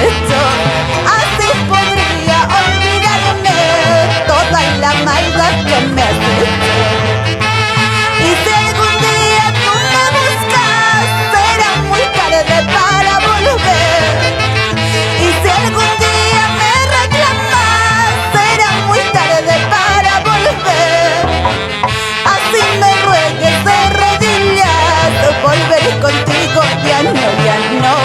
hecho. Así podría olvidarme toda la maldad que me has hecho. Y si algún día tú me buscas, será muy tarde para volver. Y si algún día me reclamas, será muy tarde para volver. Así me ruegues de rodillas, volveré contigo, ya no, ya no.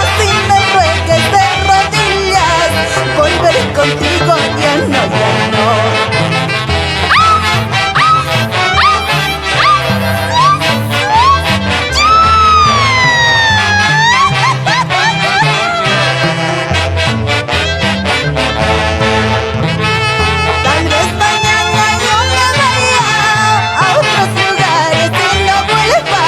Así me ruegues de rodillas, volveré contigo, ya no, ya no. Tal vez mañana yo me vaya a otros lugares y no vuelva.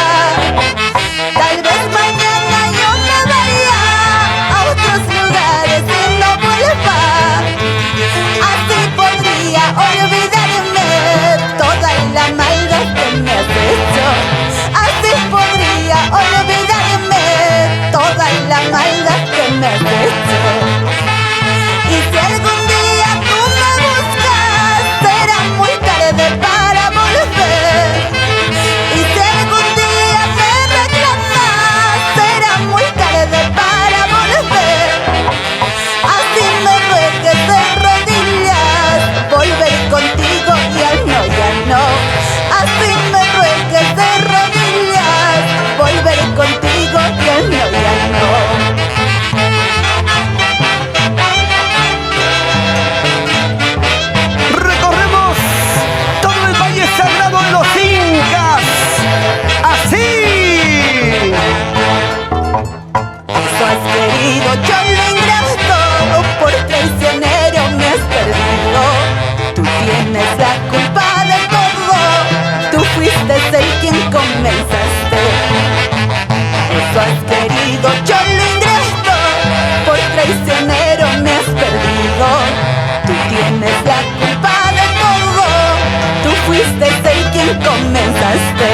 Tal vez mañana yo me vaya a otros lugares y no vuelva. Así podría olvidarme toda la maldad que me has hecho. Así podría olvidarme toda la maldad que me has hecho. Y si algún día tú me buscas, será muy tarde para volver. Y si algún día me reclamas, será muy tarde para volver. Así me ruegues de rodillas, volveré contigo, ya no, ya no. Así me ruegues de rodillas, volveré contigo, ya no, ya no. Recorremos todo el valle sagrado de los incas. Así. Eso has querido, yo lo ingrato, por traicionero me has perdido. Tú tienes la culpa de todo, tú fuiste el quien comenzaste. Eso has querido, yo lo ingrato, por traicionero me has perdido. Tú tienes la culpa de todo, tú fuiste el quien comenzaste.